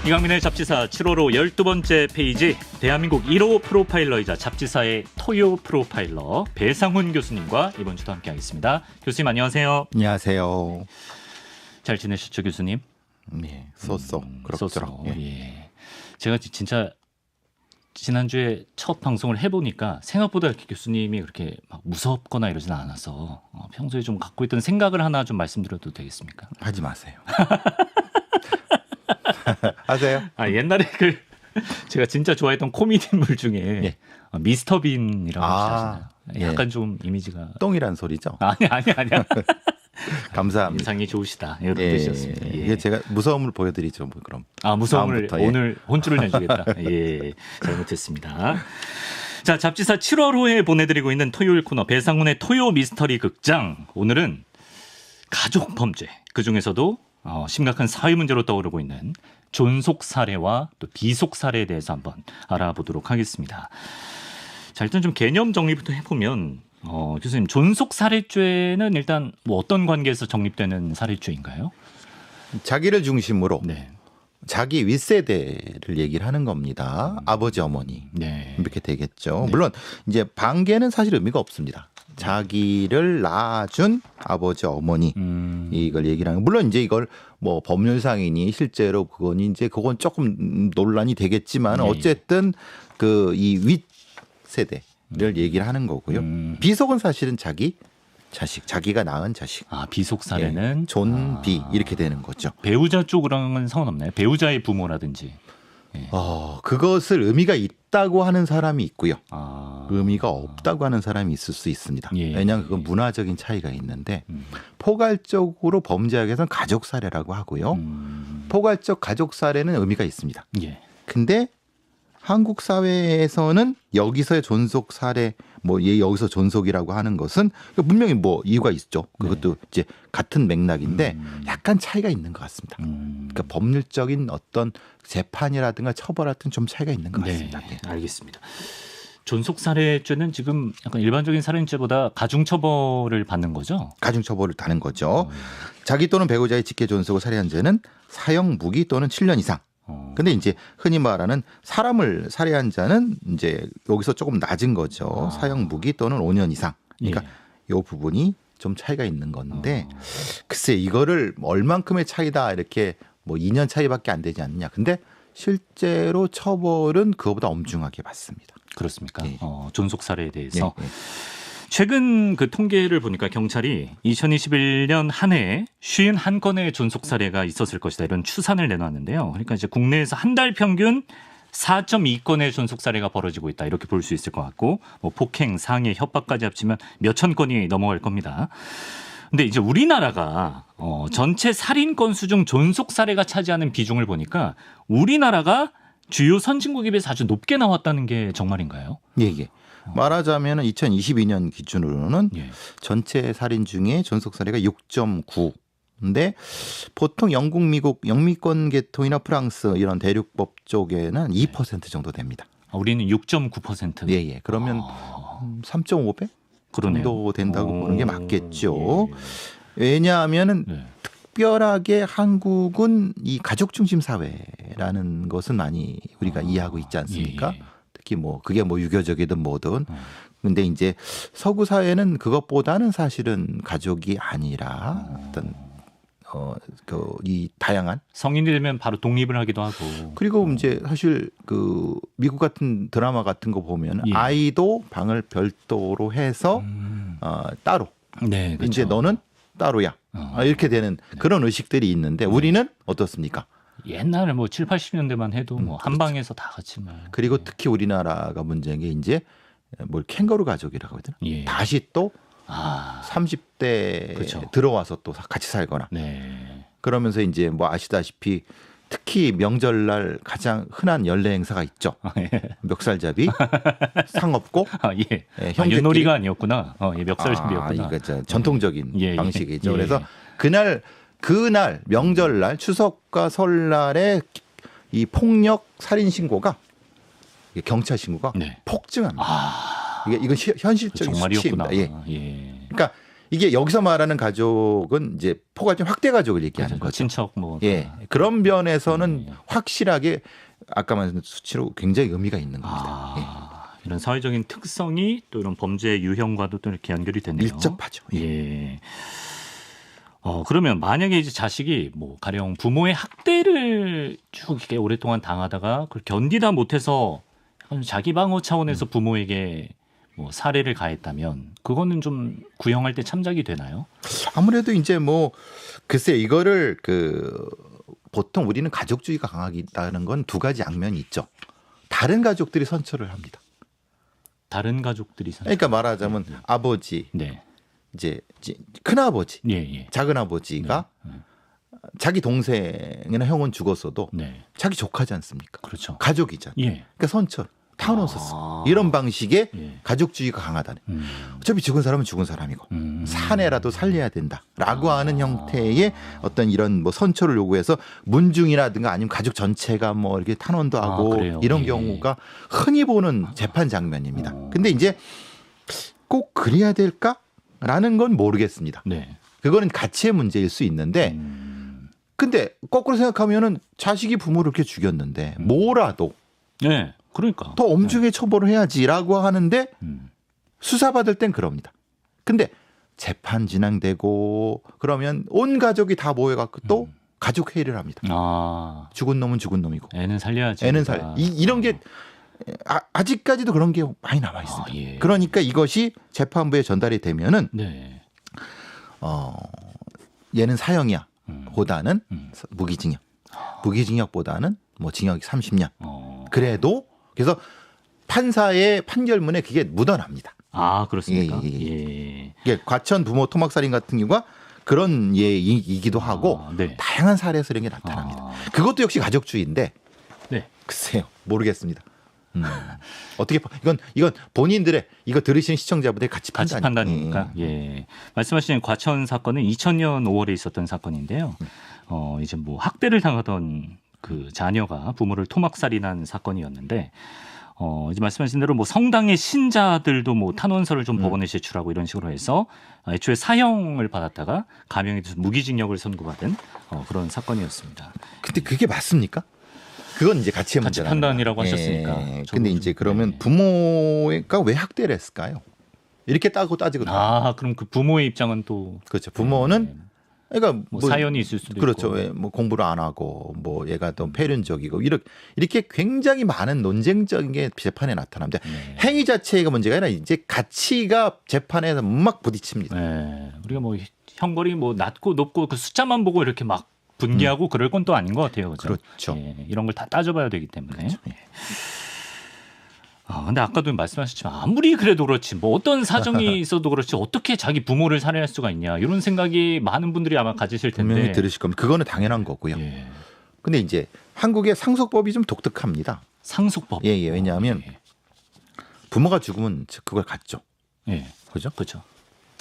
이강민의 잡지사 7월호 12번째 페이지, 대한민국 1호 프로파일러이자 잡지사의 토요 프로파일러 배상훈 교수님과 이번 주도 함께하겠습니다. 교수님 안녕하세요. 안녕하세요. 잘 지내셨죠 교수님? 네, 쏘쏘 그럭저럭. 예. 제가 진짜 지난주에 첫 방송을 해보니까 생각보다 이렇게 교수님이 그렇게 막 무섭거나 이러진 않아서 평소에 좀 갖고 있던 생각을 하나 좀 말씀드려도 되겠습니까? 하지 마세요. 하세요. 옛날에 제가 진짜 좋아했던 코미디물 중에 미스터 빈이라고 하시잖아요. 약간 좀 이미지가 똥이란 소리죠. 아니야. 감사합니다. 인상이 좋으시다. 이런 뜻이었습니다. 이게 제가 무서움을 보여드리죠. 뭐 그럼. 무서움을 다음부터, 오늘 혼쭐을 내주겠다. 잘못했습니다. 자, 잡지사 7월호에 보내드리고 있는 토요일 코너 배상훈의 토요 미스터리 극장. 오늘은 가족 범죄, 그중에서도 심각한 사회 문제로 떠오르고 있는 존속 살해와 또 비속 살해에 대해서 한번 알아보도록 하겠습니다. 자, 일단 좀 개념 정리부터 해보면 교수님, 존속 살해죄는 일단 뭐 어떤 관계에서 정립되는 살해죄인가요? 자기를 중심으로 네. 자기 윗세대를 얘기를 하는 겁니다. 아버지, 어머니. 네. 이렇게 되겠죠. 물론 이제 반계는 사실 의미가 없습니다. 자기를 낳아준 아버지, 어머니 이걸 얘기를 하는. 물론 이제 이걸 뭐 법률상이니 실제로 그건 조금 논란이 되겠지만 어쨌든 그 이 윗세대를 얘기를 하는 거고요. 비속은 사실은 자기 자식, 자기가 낳은 자식. 비속 살해는 존비 이렇게 되는 거죠. 배우자 쪽으로는 상관없나요? 배우자의 부모라든지. 그것을 의미가 있다고 하는 사람이 있고요. 의미가 아. 없다고 하는 사람이 있을 수 있습니다. 예. 왜냐하면 그건 문화적인 차이가 있는데 포괄적으로 범죄학에서는 가족살해라고 하고요. 포괄적 가족살해는 의미가 있습니다. 예. 근데 한국 사회에서는 여기서의 존속 살해, 여기서 존속이라고 하는 것은 분명히 이유가 있죠. 그것도 이제 같은 맥락인데 약간 차이가 있는 것 같습니다. 그러니까 법률적인 어떤 재판이라든가 처벌하든 좀 차이가 있는 것 같습니다. 네, 알겠습니다. 존속 살해죄는 지금 약간 일반적인 살인죄보다 가중 처벌을 받는 거죠? 가중 처벌을 다는 거죠. 자기 또는 배우자의 직계 존속을 살해한 죄는 사형 무기 또는 7년 이상. 근데 이제 흔히 말하는 사람을 살해한 자는 이제 여기서 조금 낮은 거죠. 사형 무기 또는 5년 이상. 그러니까 이 부분이 좀 차이가 있는 건데 글쎄 이거를 얼만큼의 차이다 이렇게 2년 차이밖에 안 되지 않느냐. 근데 실제로 처벌은 그거보다 엄중하게 받습니다. 그렇습니까? 예. 존속 살해에 대해서. 최근 그 통계를 보니까 경찰이 2021년 한 해에 51건의 존속 살해가 있었을 것이다 이런 추산을 내놨는데요. 그러니까 이제 국내에서 한 달 평균 4.2건의 존속 살해가 벌어지고 있다 이렇게 볼 수 있을 것 같고 폭행, 상해, 협박까지 합치면 몇천 건이 넘어갈 겁니다. 근데 이제 우리나라가 전체 살인 건수 중 존속 살해가 차지하는 비중을 보니까 우리나라가 주요 선진국에 비해서 아주 높게 나왔다는 게 정말인가요? 예. 말하자면 2022년 기준으로는 전체 살인 중에 존속 살해가 6.9. 근데 보통 영국, 미국, 영미권 계통이나 프랑스 이런 대륙법 쪽에는 2% 정도 됩니다. 우리는 6.9%. 예. 그러면 3.5배 정도 된다고 보는 게 맞겠죠. 왜냐하면은 특별하게 한국은 이 가족 중심 사회라는 것은 많이 우리가 이해하고 있지 않습니까? 특히 그게 유교적이든 뭐든. 근데 이제 서구 사회는 그것보다는 사실은 가족이 아니라 어떤 이 다양한 성인이 되면 바로 독립을 하기도 하고. 그리고 이제 사실 미국 같은 드라마 같은 거 보면 아이도 방을 별도로 해서 따로. 네, 그렇죠. 이제 너는 따로야. 이렇게 되는 그런 의식들이 있는데 우리는 어떻습니까? 옛날에 7, 80년대만 해도 한 방에서 다 같이 그리고 특히 우리나라가 문제인 게 이제 캥거루 가족이라고 하거든요. 다시 또 30대 그렇죠. 들어와서 또 같이 살거나. 그러면서 이제 아시다시피 특히 명절날 가장 흔한 연례 행사가 있죠. 멱살잡이, 상업고. 윷놀이가 아니었구나. 멱살잡이였구나. 이거 전통적인 방식이죠. 그래서 그날 명절날 추석과 설날에 이 폭력 살인 신고가 경찰 신고가 폭증합니다. 이건 현실적인 수치입니다. 그러니까 이게 여기서 말하는 가족은 이제 포괄적 확대 가족을 얘기하는 그렇죠. 거죠. 친척 뭐. 예. 그런 면에서는 확실하게 아까 말씀드린 수치로 굉장히 의미가 있는 겁니다. 이런 사회적인 특성이 또 이런 범죄 유형과도 또 이렇게 연결이 되네요. 밀접하죠. 예. 그러면 만약에 이제 자식이 뭐 가령 부모의 학대를 쭉 이렇게 오랫동안 당하다가 그걸 견디다 못해서 자기 방어 차원에서 부모에게 뭐 살해를 가했다면 그거는 좀 구형할 때 참작이 되나요? 아무래도 이제 뭐 글쎄요, 이거를 보통 우리는 가족주의가 강하다는 건 두 가지 양면이 있죠. 다른 가족들이 선처를 합니다. 다른 가족들이 그러니까 말하자면 아버지, 네. 이제 큰 아버지, 예. 작은 아버지가 자기 동생이나 형은 죽었어도 네. 자기 조카지 않습니까? 그렇죠. 가족이잖아요. 예. 그러니까 선처, 타노서스 이런 방식의 예. 가족주의가 강하다는. 어차피 죽은 사람은 죽은 사람이고 사내라도 살려야 된다라고 하는 형태의 어떤 이런 뭐 선처를 요구해서 문중이라든가 아니면 가족 전체가 뭐 이렇게 탄원도 하고 그래요? 이런 예. 경우가 흔히 보는 재판 장면입니다. 근데 이제 꼭 그래야 될까라는 건 모르겠습니다. 네. 그거는 가치의 문제일 수 있는데 근데 거꾸로 생각하면은 자식이 부모를 이렇게 죽였는데 뭐라도 네. 그러니까. 더 엄중하게 처벌을 해야지라고 하는데 수사받을 땐 그럽니다. 근데 재판 진행되고 그러면 온 가족이 다 모여갖고 또 가족 회의를 합니다. 죽은 놈은 죽은 놈이고 애는 살려야지. 애는 이런 게 아직까지도 그런 게 많이 남아 있습니다. 예. 그러니까 이것이 재판부에 전달이 되면은 네. 얘는 사형이야 보다는 무기징역보다는 뭐 징역 30년. 그래도 그래서 판사의 판결문에 그게 묻어납니다. 그렇습니까? 예. 예. 이게 과천 부모 토막살인 같은 경우가 그런 예이기도 하고 네. 다양한 사례에서 이런 게 나타납니다. 그것도 역시 가족주의인데 네. 글쎄요, 모르겠습니다. 어떻게 이건 본인들의 이거 들으시는 시청자분들 같이 판단이니까. 예. 말씀하신 과천 사건은 2000년 5월에 있었던 사건인데요. 이제 뭐 학대를 당하던 그 자녀가 부모를 토막살인한 사건이었는데 이제 말씀하신 대로 뭐 성당의 신자들도 뭐 탄원서를 좀 법원에 제출하고 이런 식으로 해서 애초에 사형을 받았다가 감형이 돼서 무기징역을 선고받은 그런 사건이었습니다. 근데 그게 맞습니까? 그건 이제 가치의 문제라. 판단이라고 하셨으니까. 근데 이제 그러면 부모가 왜 학대를 했을까요? 이렇게 따지거든요. 그럼 그 부모의 입장은 또 그렇죠. 부모는 그러니까 뭐 사연이 있을 수도 그렇죠. 있고. 왜 뭐 공부를 안 하고 뭐 얘가 또 폐륜적이고 이렇게 굉장히 많은 논쟁적인 게 재판에 나타납니다. 행위 자체가 문제가 아니라 이제 가치가 재판에서 막 부딪힙니다. 네. 우리가 뭐 형벌이 뭐 낮고 높고 그 숫자만 보고 이렇게 막 분개하고 그럴 건 또 아닌 것 같아요. 그렇죠. 예, 이런 걸 다 따져봐야 되기 때문에. 그렇죠. 예. 근데 아까도 말씀하셨지만 아무리 그래도 그렇지 뭐 어떤 사정이 있어도 그렇지 어떻게 자기 부모를 살해할 수가 있냐 이런 생각이 많은 분들이 아마 가지실 텐데. 분명히 들으실 겁니다. 그거는 당연한 거고요. 예. 근데 이제 한국의 상속법이 좀 독특합니다. 상속법. 예. 왜냐하면 부모가 죽으면 그걸 갖죠. 예. 그죠? 그렇죠.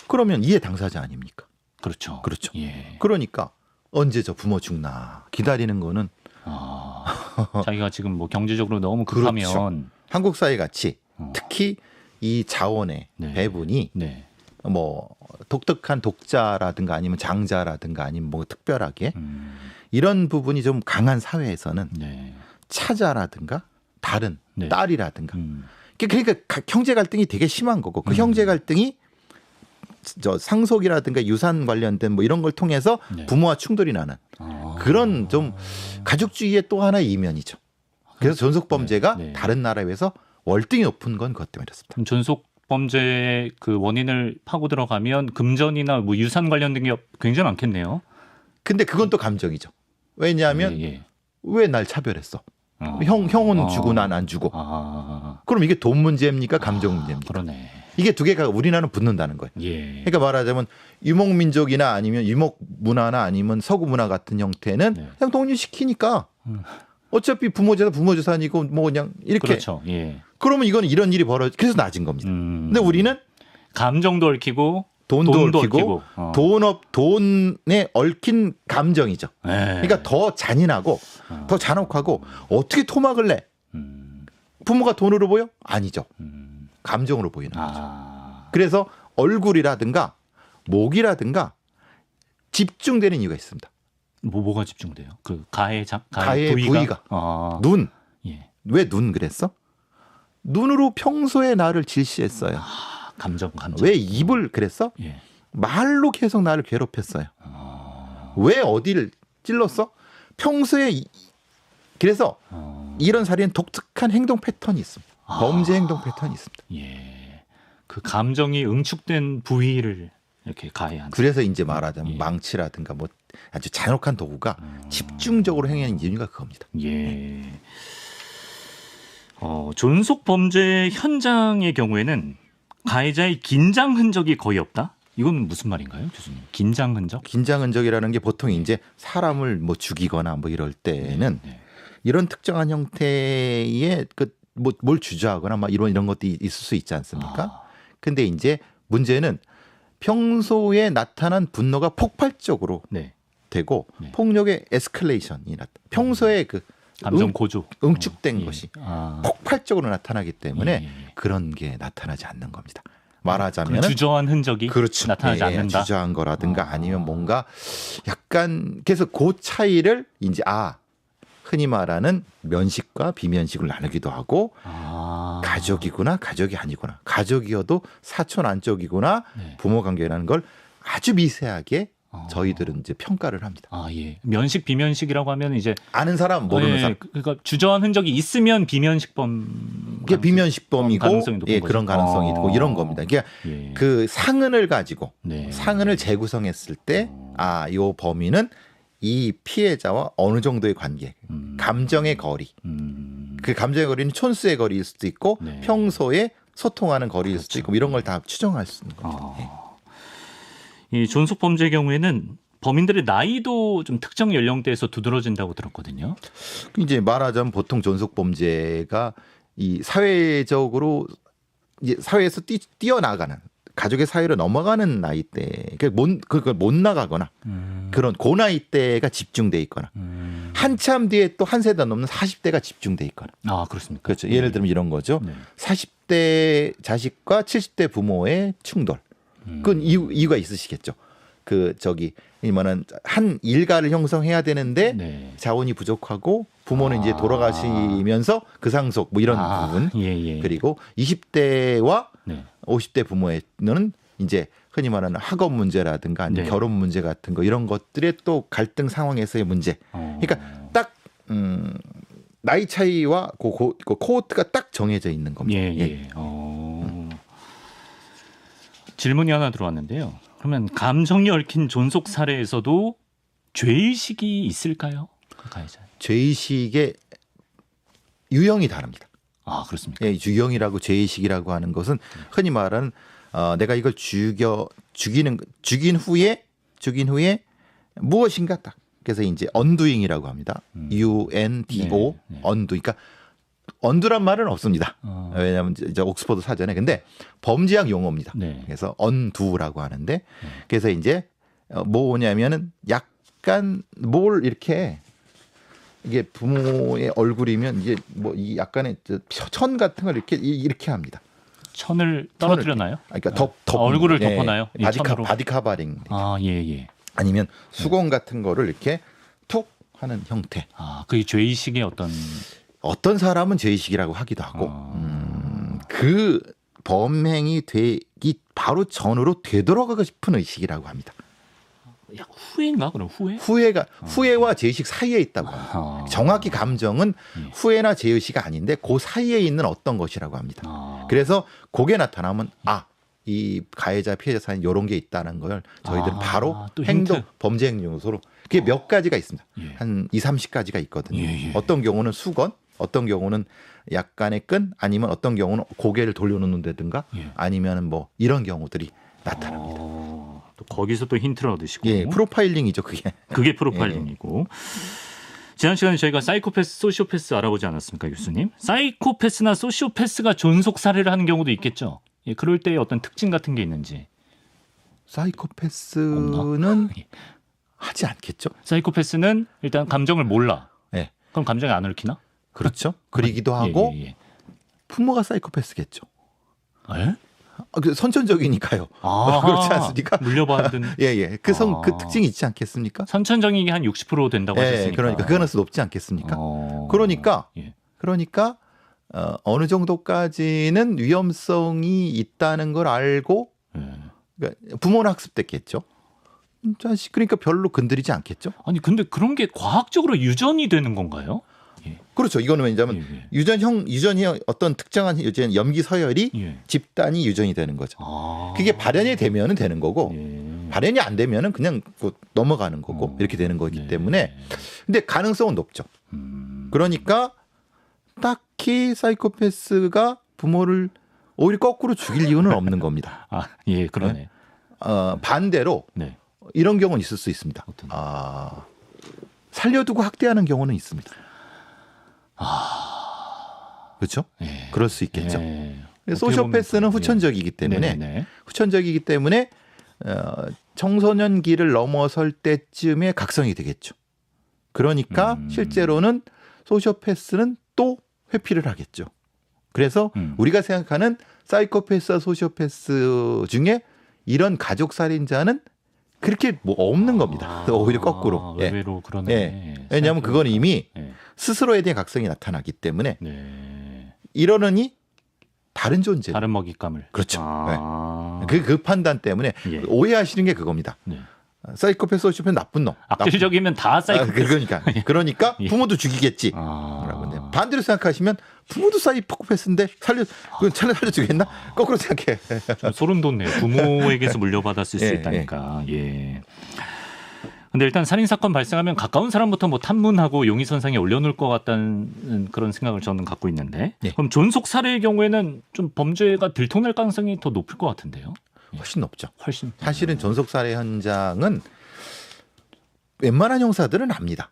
그러면 이해 당사자 아닙니까? 그렇죠. 그렇죠. 예. 그러니까 언제 저 부모 죽나 기다리는 거는 자기가 지금 뭐 경제적으로 너무 급하면 그렇죠. 한국 사회 같이 특히 이 자원의 네. 배분이 네. 뭐 독특한 독자라든가 아니면 장자라든가 아니면 뭐 특별하게 이런 부분이 좀 강한 사회에서는 네. 차자라든가 다른 네. 딸이라든가 그러니까 형제 갈등이 되게 심한 거고 그 형제 갈등이 저 상속이라든가 유산 관련된 뭐 이런 걸 통해서 네. 부모와 충돌이 나는 그런 좀 가족주의의 또 하나의 이면이죠. 그래서 존속 범죄가 네. 다른 나라에 비해서 월등히 높은 건 그것 때문에 그렇습니다. 그럼 존속 범죄 그 원인을 파고 들어가면 금전이나 뭐 유산 관련된 게 굉장히 많겠네요. 근데 그건 또 감정이죠. 왜냐하면 예. 왜 날 차별했어? 형은 주고 난 안 주고. 그럼 이게 돈 문제입니까? 감정 문제입니까? 그러네. 이게 두 개가 우리나라는 붙는다는 거예요. 예. 그러니까 말하자면 유목민족이나 아니면 유목 문화나 아니면 서구 문화 같은 형태는 네. 그냥 독립시키니까 어차피 부모 재산 부모 재산이고 뭐 그냥 이렇게. 그렇죠. 예. 그러면 이건 이런 일이 그래서 낮은 겁니다. 근데 우리는 감정도 얽히고 돈도 얽히고 돈에 얽힌 감정이죠. 그러니까 더 잔인하고 더 잔혹하고 어떻게 토막을 내? 부모가 돈으로 보여? 아니죠. 감정으로 보이는 거죠. 그래서 얼굴이라든가 목이라든가 집중되는 이유가 있습니다. 뭐가 집중돼요? 그 가해 부위가. 눈. 예. 왜 눈 그랬어? 눈으로 평소에 나를 질시했어요. 감정. 왜 입을 그랬어? 예. 말로 계속 나를 괴롭혔어요. 왜 어디를 찔렀어? 평소에 그래서 이런 사례는 독특한 행동 패턴이 있습니다. 범죄 행동 패턴이 있습니다. 예. 그 감정이 응축된 부위를 이렇게 가해한. 그래서 이제 말하자면 예. 망치라든가 뭐 아주 잔혹한 도구가 집중적으로 행하는 이유가 그겁니다. 예. 존속 범죄 현장의 경우에는 가해자의 긴장 흔적이 거의 없다? 이건 무슨 말인가요, 교수님? 긴장 흔적? 긴장 흔적이라는 게 보통 이제 사람을 뭐 죽이거나 뭐 이럴 때는 이런 특정한 형태의 뭘 주저하거나 막 이런 것도 있을 수 있지 않습니까? 근데 이제 문제는 평소에 나타난 분노가 폭발적으로 되고 폭력의 에스컬레이션이 평소에 그 감정 고조 응축된 것이 폭발적으로 나타나기 때문에 그런 게 나타나지 않는 겁니다. 말하자면 주저한 흔적이 그렇죠. 나타나지 않는다. 주저한 거라든가 아니면 뭔가 약간 그래서 그 차이를 이제 흔히 말하는 면식과 비면식을 나누기도 하고 가족이구나 가족이 아니구나 가족이어도 사촌 안쪽이구나 부모 관계라는 걸 아주 미세하게 저희들은 이제 평가를 합니다. 예. 면식 비면식이라고 하면 이제 아는 사람 모르는 사람. 그러니까 주저한 흔적이 있으면 비면식범. 그게 비면식범이고 그런 가능성이 있고 이런 겁니다. 그러니까 그 상흔을 가지고 상흔을 재구성했을 때 이 범인은 이 피해자와 어느 정도의 관계, 감정의 거리. 그 감정의 거리는 촌수의 거리일 수도 있고 평소에 소통하는 거리일 수도 있고 이런 걸 다 추정할 수 있는 겁니다. 이 존속 범죄의 경우에는 범인들의 나이도 좀 특정 연령대에서 두드러진다고 들었거든요. 이제 말하자면 보통 존속 범죄가 이 사회적으로 이제 사회에서 뛰어나가는 가족의 사회로 넘어가는 나이대, 그걸 못 나가거나 그런 고 나이대가 집중돼 있거나 한참 뒤에 또 한 세대 넘는 40대가 집중돼 있거나. 그렇습니까? 그렇죠. 예를 들면 이런 거죠. 40대 자식과 70대 부모의 충돌. 그건 이유가 있으시겠죠. 이만한 한 일가를 형성해야 되는데 자원이 부족하고 부모는 이제 돌아가시면서 그 상속 뭐 이런 부분. 그리고 20대와 50대 부모는 이제 흔히 말하는 학업 문제라든가 아니면 결혼 문제 같은 거 이런 것들의 또 갈등 상황에서의 문제. 그러니까 딱 나이 차이와 코호트가 딱 정해져 있는 겁니다. 질문이 하나 들어왔는데요. 그러면 감정이 얽힌 존속 사례에서도 죄의식이 있을까요? 그 가해자. 죄의식의 유형이 다릅니다. 그렇습니까? 유형이라고 죄의식이라고 하는 것은 흔히 말하는 내가 이걸 죽인 후에 무엇인가 딱. 그래서 이제 언두잉이라고 합니다. UNDO 언두. 그러니까 언두란 말은 없습니다. 왜냐하면 이제 옥스퍼드 사전에 근데 범죄학 용어입니다. 그래서 언두라고 하는데 그래서 이제 뭐냐면은 약간 뭘 이렇게 이게 부모의 얼굴이면 이제 뭐 이 약간의 천 같은 걸 이렇게 합니다. 천을 떨어뜨려나요? 그러니까 얼굴을 덮어놔요. 바디 카버링. 아니면 수건 같은 거를 이렇게 툭 하는 형태. 그게 죄의식의 어떤 사람은 죄의식이라고 하기도 하고 그 범행이 되기 바로 전으로 되돌아가고 싶은 의식이라고 합니다. 후회인가 그럼 후회? 후회와 죄의식 사이에 있다고 합니다. 정확히 감정은 후회나 죄의식이 아닌데 그 사이에 있는 어떤 것이라고 합니다. 그래서 그게 나타나면 이 가해자 피해자 사이에 이런 게 있다는 걸 저희들은 바로 범죄 행동 요소로 그게 몇 가지가 있습니다. 한 2, 30가지가 있거든요. 어떤 경우는 수건, 어떤 경우는 약간의 끈, 아니면 어떤 경우는 고개를 돌려놓는다든가 아니면 뭐 이런 경우들이 나타납니다. 또 거기서 또 힌트를 얻으시고. 프로파일링이죠, 그게. 그게 프로파일링이고. 지난 시간에 저희가 사이코패스, 소시오패스 알아보지 않았습니까, 교수님? 사이코패스나 소시오패스가 존속 살해를 하는 경우도 있겠죠. 그럴 때의 어떤 특징 같은 게 있는지. 사이코패스는 하지 않겠죠. 사이코패스는 일단 감정을 몰라. 그럼 감정이 안 얽히나? 그렇죠. 그리기도 하고 부모가 사이코패스겠죠. 그 선천적이니까요. 아, 그렇지 않습니까? 물려받은 예. 그 특징이 있지 않겠습니까? 선천적인 게 한 60% 된다고 하셨으니까. 그러니까 그 가능성이 높지 않겠습니까? 그러니까 어느 정도까지는 위험성이 있다는 걸 알고 그러니까 부모는 학습됐겠죠. 자식 그러니까 별로 건드리지 않겠죠. 아니 근데 그런 게 과학적으로 유전이 되는 건가요? 그렇죠. 이거는 왜냐하면 유전이 어떤 특정한 유전 염기 서열이 집단이 유전이 되는 거죠. 그게 발현이 되면은 되는 거고 발현이 안 되면은 그냥 넘어가는 거고 이렇게 되는 거기 때문에 근데 가능성은 높죠. 그러니까 딱히 사이코패스가 부모를 오히려 거꾸로 죽일 이유는 없는 겁니다. 그러네. 반대로 이런 경우는 있을 수 있습니다. 살려두고 학대하는 경우는 있습니다. 그렇죠? 그럴 수 있겠죠. 소시오패스는 후천적이기 때문에 청소년기를 넘어설 때쯤에 각성이 되겠죠. 그러니까 실제로는 소시오패스는 또 회피를 하겠죠. 그래서 우리가 생각하는 사이코패스와 소시오패스 중에 이런 가족 살인자는 그렇게 뭐 없는 겁니다. 오히려 거꾸로. 의외로 그러네. 왜냐하면 그건 이미 스스로에 대한 각성이 나타나기 때문에 이러느니 다른 존재, 다른 먹잇감을. 그렇죠. 그 판단 때문에 오해하시는 게 그겁니다. 사이코패스, 소시오패스 나쁜 놈. 악질적이면 다 사이코패스. 그러니까 부모도 죽이겠지. 반대로 생각하시면 부모도 사이코패스인데 살려주겠나? 거꾸로 생각해. 소름 돋네요. 부모에게서 물려받았을 수 있다니까. 근데 일단 살인 사건 발생하면 가까운 사람부터 뭐 탐문하고 용의선상에 올려놓을 것 같다는 그런 생각을 저는 갖고 있는데 그럼 존속 살해의 경우에는 좀 범죄가 들통날 가능성이 더 높을 것 같은데요. 훨씬 높죠. 사실은 존속 살해 현장은 웬만한 형사들은 압니다.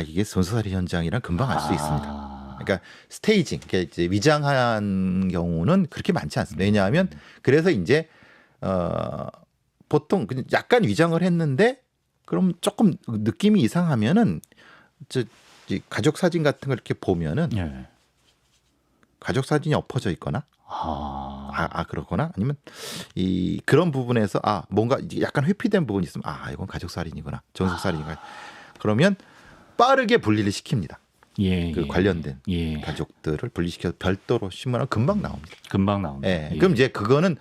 이게 존속 살해 현장이란 금방 알 수 있습니다. 그러니까 스테이징, 그러니까 이제 위장한 경우는 그렇게 많지 않습니다. 왜냐하면 그래서 이제 보통 약간 위장을 했는데 그럼 조금 느낌이 이상하면은 가족 사진 같은 걸 이렇게 보면은 가족 사진이 엎어져 있거나 그렇거나 아니면 그런 부분에서 뭔가 약간 회피된 부분이 있으면 이건 가족 살인이구나 존속 살인이구나 그러면 빠르게 분리를 시킵니다. 관련된 가족들을 분리시켜서 별도로 신문하면 금방 나옵니다. 그럼 이제 그거는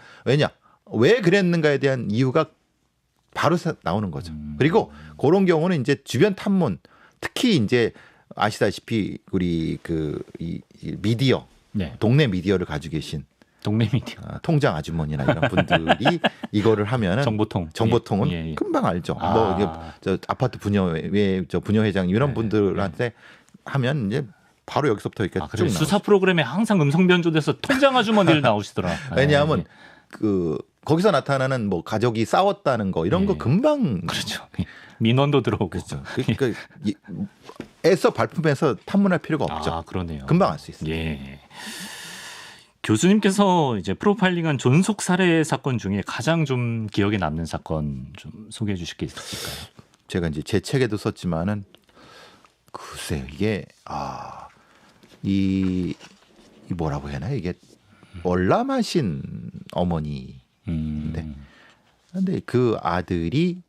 왜 그랬는가에 대한 이유가 바로 나오는 거죠. 그리고 그런 경우는 이제 주변 탐문, 특히 이제 아시다시피 우리 이 미디어, 동네 미디어를 가지고 계신 동네 미디어 통장 아주머니나 이런 분들이 이거를 하면은 정보통은 금방 알죠. 저 아파트 부녀회장 이런 분들한테 하면 이제 바로 여기서부터 이렇게 쭉 수사 프로그램에 항상 음성 변조돼서 통장 아주머니를 나오시더라. 왜냐하면 거기서 나타나는 뭐 가족이 싸웠다는 거 이런 거 금방 그렇죠. 민원도 들어오고 그렇죠. 그러니까 애써 발품해서 탐문할 필요가 없죠. 그러네요. 금방 알 수 있습니다. 교수님께서 이제 프로파일링한 존속 살해 사건 중에 가장 좀 기억에 남는 사건 좀 소개해 주실 게 있을까요? 제가 이제 제 책에도 썼지만은 글쎄요 이게 이 뭐라고 해야 하나 이게 월남하신 어머니인데 근데 그 아들이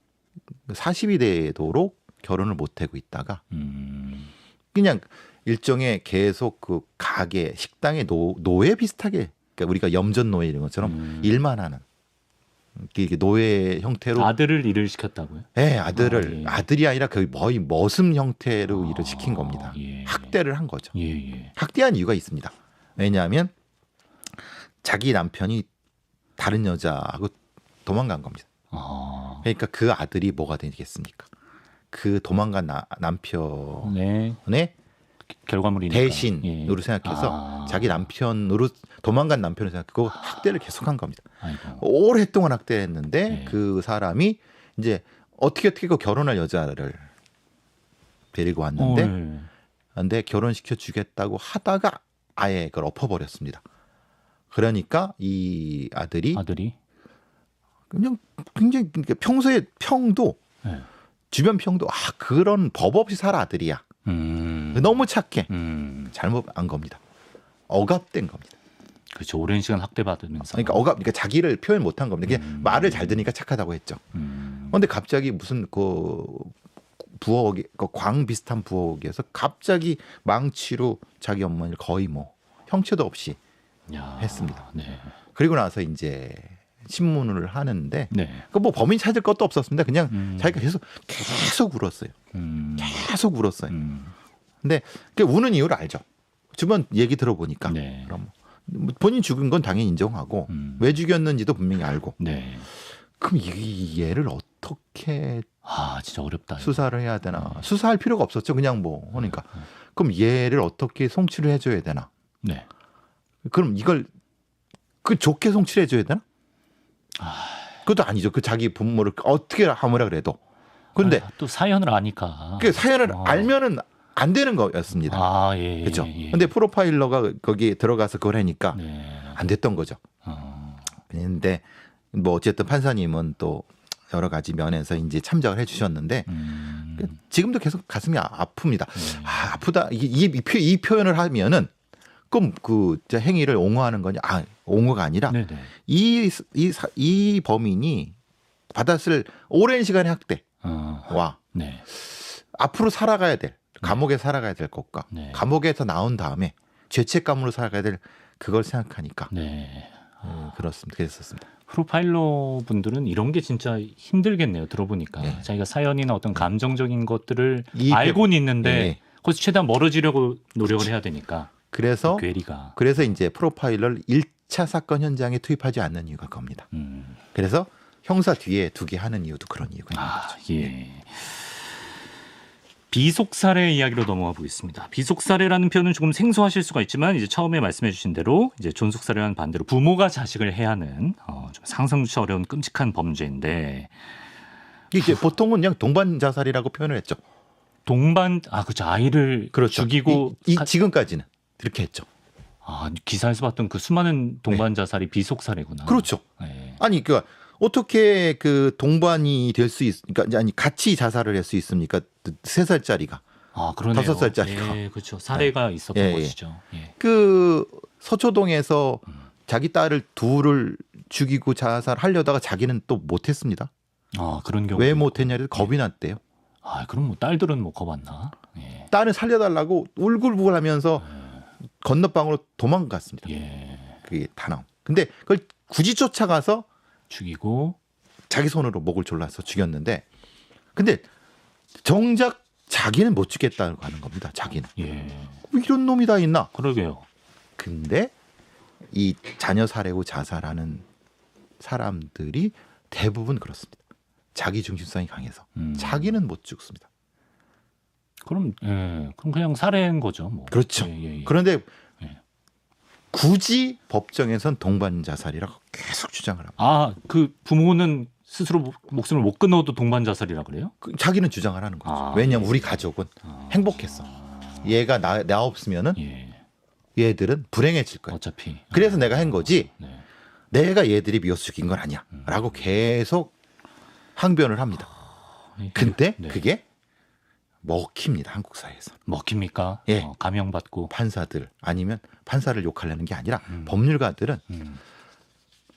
40이 되도록 결혼을 못 하고 있다가 그냥 일종의 계속 그 가게 식당의 노예 비슷하게 그러니까 우리가 염전 노예 이런 것처럼 일만 하는 이게 노예 형태로 아들을 일을 시켰다고요? 네, 아들이 아니라 거의 머슴 형태로 일을 시킨 겁니다. 학대를 한 거죠. 학대한 이유가 있습니다. 왜냐하면 자기 남편이 다른 여자하고 도망간 겁니다. 그러니까 그 아들이 뭐가 되겠습니까? 그 도망간 남편의 결과물이니까. 대신으로 생각해서 자기 남편으로 도망간 남편을 생각하고 학대를 계속한 겁니다. 오랫동안 학대했는데 그 사람이 이제 어떻게 그 결혼할 여자를 데리고 왔는데 근데 결혼시켜 주겠다고 하다가 아예 그걸 엎어버렸습니다. 그러니까 이 아들이 그냥 굉장히 평소에 평도 주변 평도 그런 법 없이 살 아들이야. 너무 착해. 잘못한 겁니다. 억압된 겁니다. 그렇죠. 오랜 시간 학대받으면서. 그러니까 자기를 표현 못한 겁니다. 그냥 말을 잘 듣니까 착하다고 했죠. 그런데 갑자기 무슨 그 부엌, 광 비슷한 부엌에서 갑자기 망치로 자기 어머니를 거의 뭐 형체도 없이 야, 했습니다. 네. 그리고 나서 이제 신문을 하는데 네. 그 뭐 범인 찾을 것도 없었습니다. 그냥 자기가 계속 울었어요. 계속 울었어요. 근데 그 우는 이유를 알죠. 주변 얘기 들어보니까. 네. 그럼 본인 죽은 건 당연히 인정하고 왜 죽였는지도 분명히 알고. 네. 그럼 얘를 어떻게 진짜 어렵다. 수사를 해야 되나? 수사할 필요가 없었죠. 그냥 뭐 그러니까. 그럼 얘를 어떻게 송치를 해줘야 되나? 네. 그럼 이걸 좋게 송치를 해줘야 되나? 그것도 아니죠. 그 자기 부모를 어떻게 하무라 그래도. 그런데 또 사연을 아니까. 그 사연을 알면은 안 되는 거였습니다. 예. 그렇죠. 예. 근데 프로파일러가 거기에 들어가서 그걸 하니까 네. 안 됐던 거죠. 그런데 뭐 어쨌든 판사님은 또 여러 가지 면에서 이제 참작을 해주셨는데 지금도 계속 가슴이 아픕니다. 아프다. 이 표현을 하면은 그럼 그 행위를 옹호하는 거냐? 옹호가 아니라 네네. 이 범인이 받았을 오랜 시간의 학대와 네. 앞으로 살아가야 될 감옥에 살아가야 될 것과 네. 감옥에서 나온 다음에 죄책감으로 살아가야 될 그걸 생각하니까 네. 그랬었습니다. 프로파일러 분들은 이런 게 진짜 힘들겠네요. 들어보니까 네. 자기가 사연이나 어떤 감정적인 것들을 이입- 알고는 있는데 네. 거기서 최대한 멀어지려고 노력을 해야 되니까 그래서 괴리가. 이제 프로파일러를 1차 사건 현장에 투입하지 않는 이유가 겁니다. 그래서 형사 뒤에 두게 하는 이유도 그런 이유가 있는 거죠. 예. 비속살해 이야기로 넘어가 보겠습니다. 비속살해라는 표현은 조금 생소하실 수가 있지만 이제 처음에 말씀해주신 대로 이제 존속살해와는 반대로 부모가 자식을 해하는 좀 상상조차 어려운 끔찍한 범죄인데 이게 보통은 그냥 동반 자살이라고 표현을 했죠. 그렇죠. 아이를 죽이고 지금까지는 그렇게 했죠. 기사에서 봤던 그 수많은 동반 자살이 비속살해구나. 그렇죠. 네. 아니 그러니까 어떻게 그 동반이 될 수 그러니까 같이 자살을 할 수 있습니까? 3살짜리가. 그러네요. 5살짜리가. 예, 그렇죠. 사례가 있었던 것이죠. 예. 그 서초동에서 자기 딸을 둘을 죽이고 자살하려다가 자기는 또 못했습니다. 그런 경우. 왜 못했냐를 겁이 났대요. 그럼 뭐 딸들은 뭐 겁 안 나? 예. 딸을 살려달라고 울굴부글하면서 건너방으로 도망갔습니다. 예. 그게 다 나온. 근데 그걸 굳이 쫓아가서 죽이고 자기 손으로 목을 졸라서 죽였는데, 근데 정작 자기는 못 죽겠다고 하는 겁니다. 자기는. 예. 이런 놈이 다 있나? 그러게요. 근데 이 자녀 살해고 자살하는 사람들이 대부분 그렇습니다. 자기 중심성이 강해서 자기는 못 죽습니다. 그럼 그냥 살해인 거죠. 뭐. 그렇죠. 예. 그런데 예. 굳이 법정에선 동반 자살이라고 계속 주장을 합니다. 그 부모는 스스로 목숨을 못 끊어도 동반 자살이라 그래요? 자기는 주장을 하는 거죠. 왜냐하면 우리 가족은 행복했어. 얘가 나 없으면은 얘들은 불행해질 거야. 어차피. 그래서 내가 한 거지. 네. 내가 얘들이 미워서 죽인 건 아니야. 라고 계속 항변을 합니다. 근데 네. 그게 먹힙니다. 한국 사회에서. 먹힙니까? 예. 감형받고. 판사들 아니면 판사를 욕하려는 게 아니라 법률가들은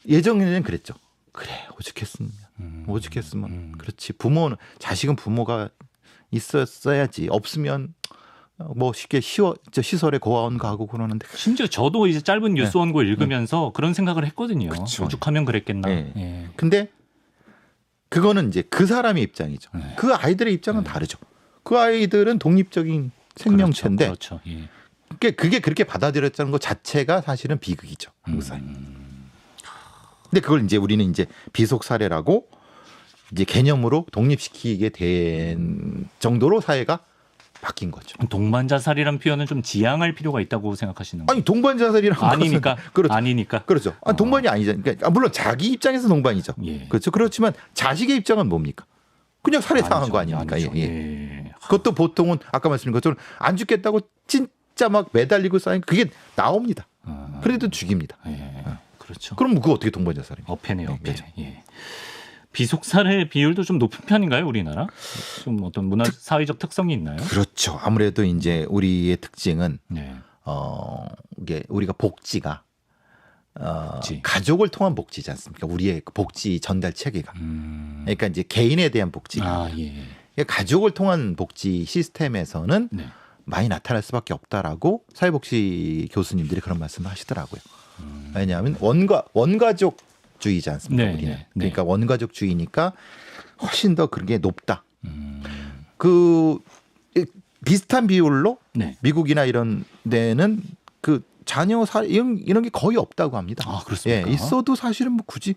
예전에는 그랬죠. 그래 오죽했으면 그렇지. 부모는 자식은 부모가 있었어야지. 없으면 뭐 쉽게 시설에 고아원 가고 그러는데. 심지어 저도 이제 짧은 뉴스 원고 읽으면서 그런 생각을 했거든요. 그쵸. 오죽하면 그랬겠나. 네. 예. 근데 그거는 이제 그 사람의 입장이죠. 네. 그 아이들의 입장은 다르죠. 그 아이들은 독립적인 생명체인데 그렇죠. 예. 그게 그렇게 받아들였다는 것 자체가 사실은 비극이죠. 한국 사회. 근데 그걸 이제 우리는 이제 비속 사례라고 이제 개념으로 독립시키게 된 정도로 사회가 바뀐 거죠. 동반 자살이란 표현은 좀 지양할 필요가 있다고 생각하시는 거예요? 아니 동반 자살이라는 아니니까. 것은 그렇죠. 아니니까. 그렇죠. 동반이 아니잖아요. 그러니까 물론 자기 입장에서 동반이죠. 예. 그렇죠. 그렇지만 자식의 입장은 뭡니까? 그냥 살해당한 거 아닙니까? 아니죠. 예. 예. 그것도 보통은 아까 말씀드린 것처럼 안 죽겠다고 진짜 막 매달리고 쌓인 그게 나옵니다. 그래도 죽입니다. 예. 그렇죠. 그럼 그거 어떻게 동반 자살입니까? 어폐네요. 어폐. 그렇죠. 예. 비속살해 비율도 좀 높은 편인가요, 우리나라? 좀 어떤 문화 사회적 특성이 있나요? 그렇죠. 아무래도 이제 우리의 특징은 네. 이게 우리가 복지가 복지. 가족을 통한 복지지 않습니까? 우리의 그 복지 전달 체계가. 그러니까 이제 개인에 대한 복지가 아, 아니라. 예. 그러니까 가족을 통한 복지 시스템에서는 네. 많이 나타날 수밖에 없다라고 사회복지 교수님들이 그런 말씀을 하시더라고요. 왜냐하면 원가족주의지 않습니까? 네, 우리는. 네, 네. 그러니까 원가족주의니까 훨씬 더 그런 게 높다. 그 비슷한 비율로 네. 미국이나 이런 데는 그 자녀 이런 게 거의 없다고 합니다. 아, 그렇습니까? 예, 있어도 사실은 뭐 굳이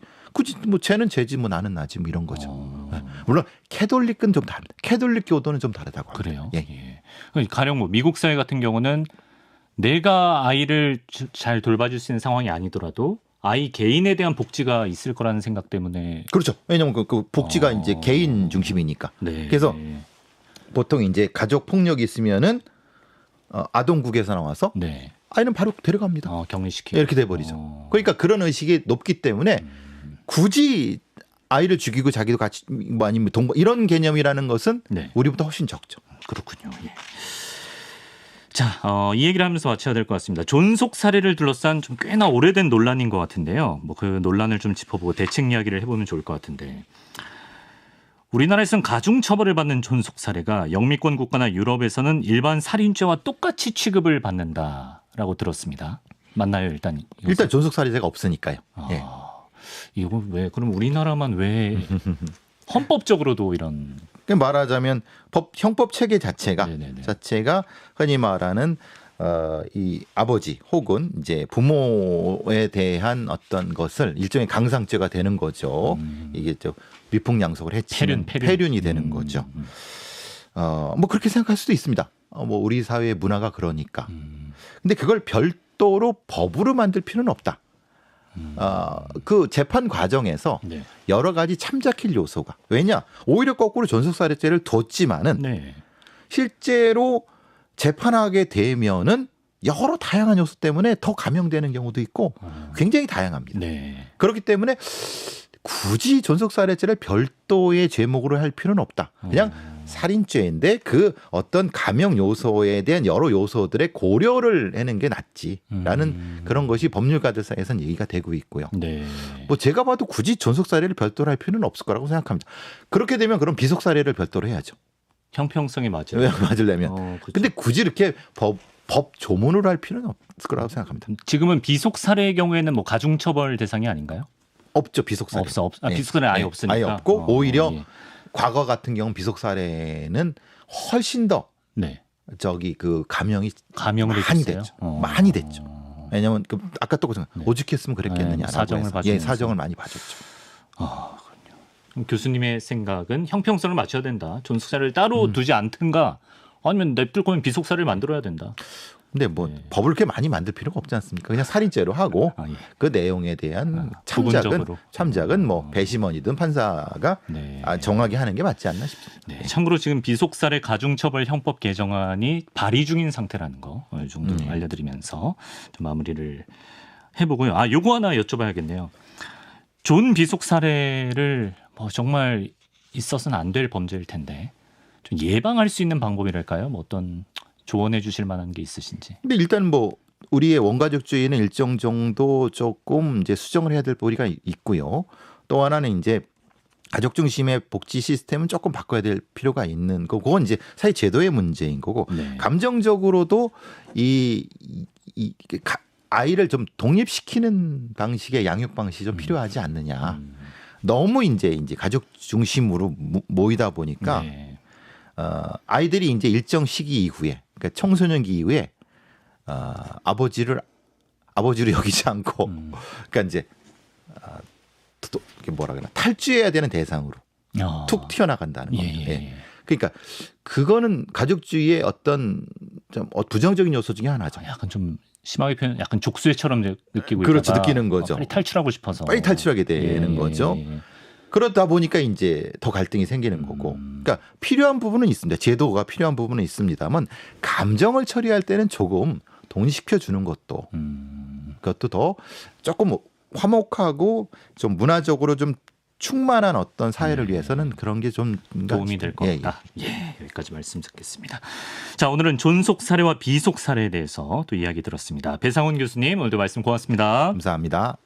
뭐 쟤는 쟤지 뭐 나는 나지 뭐 이런 거죠. 예. 물론 캐톨릭은 좀 다릅니다. 캐톨릭 교도는 좀 다르다고 합니다. 그래요. 예. 예. 가령 뭐 미국 사회 같은 경우는 내가 아이를 잘 돌봐줄 수 있는 상황이 아니더라도 아이 개인에 대한 복지가 있을 거라는 생각 때문에 그렇죠. 왜냐하면 그 복지가 이제 개인 중심이니까. 네. 그래서 보통 이제 가족 폭력이 있으면은 아동국에서 나와서 네. 아이는 바로 데려갑니다. 격리시키고 이렇게 돼버리죠. 그러니까 그런 의식이 높기 때문에 굳이 아이를 죽이고 자기도 같이 뭐 아니면 이런 개념이라는 것은 네. 우리보다 훨씬 적죠. 그렇군요. 예. 자, 이 얘기를 하면서 마쳐야 될 것 같습니다. 존속 사례를 둘러싼 좀 꽤나 오래된 논란인 것 같은데요. 뭐 그 논란을 좀 짚어보고 대책 이야기를 해보면 좋을 것 같은데. 우리나라에서는 가중 처벌을 받는 존속 사례가 영미권 국가나 유럽에서는 일반 살인죄와 똑같이 취급을 받는다라고 들었습니다. 맞나요, 일단? 일단 존속 살인죄가 없으니까요. 예. 이거 왜 그럼 우리나라만 왜 헌법적으로도 이런 말하자면 형법 체계 자체가 네네네. 흔히 말하는 이 아버지 혹은 이제 부모에 대한 어떤 것을 일종의 강상죄가 되는 거죠. 이게 좀 위풍양속을 해치는 폐륜이 되는 거죠. 뭐 그렇게 생각할 수도 있습니다. 뭐 우리 사회의 문화가 그러니까. 근데 그걸 별도로 법으로 만들 필요는 없다. 그 재판 과정에서 네. 여러 가지 참작할 요소가 왜냐 오히려 거꾸로 존속살해죄를 뒀지만은 네. 실제로 재판하게 되면은 여러 다양한 요소 때문에 더 감형되는 경우도 있고 굉장히 다양합니다. 네. 그렇기 때문에 굳이 존속살해죄를 별도의 죄목으로 할 필요는 없다. 그냥 살인죄인데 그 어떤 감형 요소에 대한 여러 요소들의 고려를 하는 게 낫지라는 그런 것이 법률가들 사이에서는 얘기가 되고 있고요. 네. 뭐 제가 봐도 굳이 존속살해를 별도로 할 필요는 없을 거라고 생각합니다. 그렇게 되면 그럼 비속살해를 별도로 해야죠. 형평성이 맞아요. 왜 맞으려면. 그렇죠. 근데 굳이 이렇게 법 조문으로 할 필요는 없을 거라고 생각합니다. 지금은 비속 살해의 경우에는 뭐 가중 처벌 대상이 아닌가요? 없죠. 비속살해. 비속살해 아예 없으니까. 아예 없고 오히려 예. 과거 같은 경우 비속살해는 훨씬 더 네. 그 감형이 감형을 많이 했어요? 됐죠. 많이 됐죠. 왜냐하면 아까 또 오죽했으면 그랬겠느냐라고 사정을 해서. 봐주면서. 사정을 많이 봐줬죠. 그럼 교수님의 생각은 형평성을 맞춰야 된다. 존속사를 따로 두지 않든가 아니면 냅둘 거면 비속사를 만들어야 된다. 근데 뭐 법을 그렇게 많이 만들 필요가 없지 않습니까? 그냥 살인죄로 하고 예. 그 내용에 대한 부분적으로. 참작은 뭐 배심원이든 판사가 네. 정하게 하는 게 맞지 않나 싶습니다. 네. 참고로 지금 비속살해 가중처벌 형법 개정안이 발의 중인 상태라는 거 이 정도 알려드리면서 좀 마무리를 해보고요. 요거 하나 여쭤봐야겠네요. 존 비속살해를 뭐 정말 있어서는 안 될 범죄일 텐데 좀 예방할 수 있는 방법이랄까요? 뭐 어떤 조언해 주실 만한 게 있으신지. 근데 일단 뭐 우리의 원가족주의는 일정 정도 조금 이제 수정을 해야 될 부분이 있고요. 또 하나는 이제 가족 중심의 복지 시스템은 조금 바꿔야 될 필요가 있는 거고, 그건 이제 사회 제도의 문제인 거고, 네. 감정적으로도 아이를 좀 독립시키는 방식의 양육 방식이 좀 필요하지 않느냐. 너무 이제 가족 중심으로 모이다 보니까 네. 아이들이 이제 일정 시기 이후에, 그러니까 청소년기 이후에 아버지를 여기지 않고, 그러니까 이제 이게 뭐라 그러나 탈주해야 되는 대상으로 툭 튀어나간다는 겁니다. 예. 그러니까 그거는 가족주의의 어떤 좀 부정적인 요소 중에 하나죠. 약간 좀 심하게 표현, 약간 족쇄처럼 느끼고 그렇죠, 있다가 느끼는 거죠. 빨리 탈출하고 싶어서 빨리 탈출하게 되는 거죠. 그러다 보니까 이제 더 갈등이 생기는 거고. 그러니까 필요한 부분은 있습니다. 제도가 필요한 부분은 있습니다만 감정을 처리할 때는 조금 독립시켜 주는 것도 그것도 더 조금 화목하고 좀 문화적으로 좀 충만한 어떤 사회를 위해서는 그런 게 좀 도움이 될 것 같다. 예. 여기까지 말씀 듣겠습니다. 자, 오늘은 존속 사례와 비속 사례에 대해서 또 이야기 들었습니다. 배상훈 교수님 오늘도 말씀 고맙습니다. 감사합니다.